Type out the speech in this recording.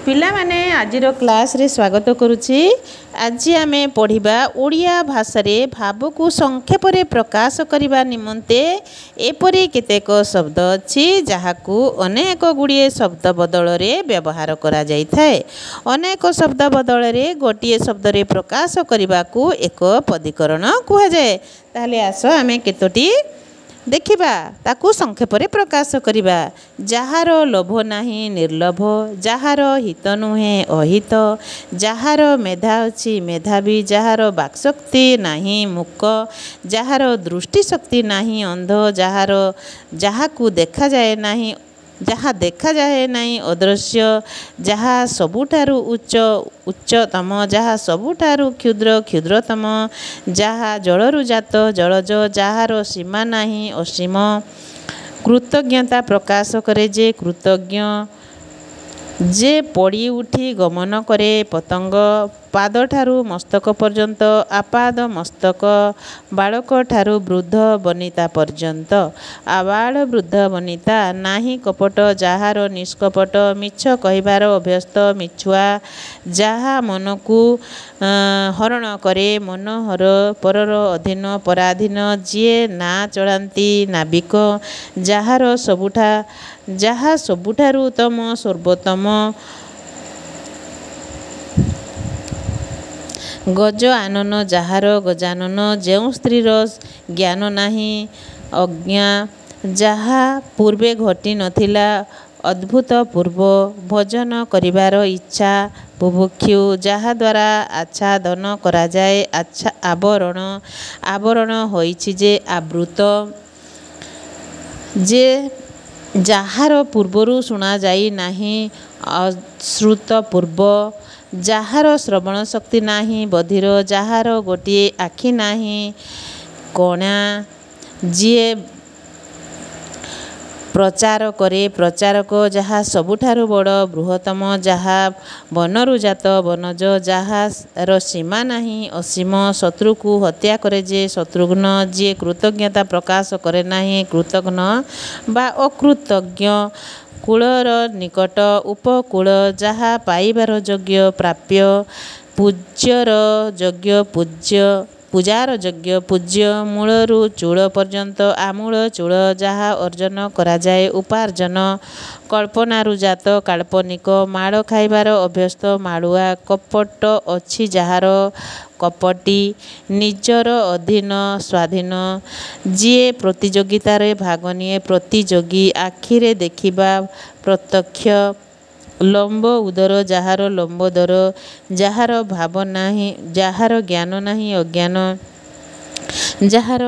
पिला माने आजिर क्लास रे स्वागत करुछि। आज आमे पढ़िबा ओडिया भाषा रे भाव को संक्षेप रे प्रकाश करिबा निमंते एपरि केतेक शब्द अछि जाहाकू अनेक गुड़िए शब्द बदल रे व्यवहार करा जाय थाए। अनेक शब्द बदल रे गोटिए शब्द रे प्रकाश करिबाकू एक पदीकरण कुहा जाय। ताहले आसो आमे केतोटी देखिबा ताकू संक्षेप रे प्रकाश करिबा। जहार लोभ नाही निर्लोभ, जहार हित नुहे अहित, जहार मेधा अछि मेधावी, जहार वाक्शक्ति नाही मूक, जहार दृष्टि शक्ति नाही अंध, जहार जहाकू देखा जाए नाही जहा देखा जाए नहीं अदृश्य, जहा सबुठारु उच्च उच्चतम, जहा सबुठारु क्षुद्र क्षुद्रतम, जहा जलरु जात जलज, जहार सीमा नाही असीम। कृतज्ञता प्रकाश करे जे कृतज्ञ, जे पड़ी उठी गमन करे पतंग, पाद ठारू मस्तक पर्यंत आपाद मस्तक, बालक ठारू वृद्ध वनिता पर्यंत आबाल वृद्ध वनिता, नाही कपट जहार निष्कपट, मिछ कहिबार अभ्यस्त मिछुआ, जहा मन को हरण करे मनोहर, परर अधीन पराधीन, जिए ना चढ़ाती नाविक, जहा सबुठारू उत्तम सर्वोत्तम, गज आनन जहार गजानन, जेउ स्त्रीर ज्ञान नाही अज्ञा, जहा पूर्वे घटी नथिला अद्भुत पूर्व, भोजन करिबार इच्छा बुभुक्षु, जहा द्वारा आच्छादन करा जाए आच्छा आवरण, आवरण होइछि जे आवृत, जे जहार पूर्वरु सुना जाई नाही अश्रुत पूर्व, जहार श्रवण शक्ति नाही बधिर, जहार गोटिए आखि नाही कणा, जिए प्रचार करे प्रचारक, जहा सबुठारु बड़ बृहत्तम, जहा बनरु जात बनज, जहार सीमा नाही असीम, शत्रु को हत्या करे जे शत्रुघ्न, जे कृतज्ञता प्रकाश करे नाही कृतघ्न बा अकृतज्ञ, कूलर निकट उपकूल, जहा पाइबार योग्य प्राप्य, पूज्यर योग्य पूज्य, पूजार योग्य पूज्य, मूलरू चूल पर्यंत आमूल चूल, जहा अर्जन करा जाए उपार्जन, कल्पनारू जात काल्पनिक, माड़ खाइबार अभ्यस्त माड़ुआ, कपट अछि जहार कपटी, निजर अधीन स्वाधीन, जिए प्रतियोगितार भाग निए प्रतियोगी, आखिरे देखिबा प्रत्यक्ष, लंब उदर जहार लंबोदर, जहार भाव नाही जहार ज्ञान नाही अज्ञान, जहार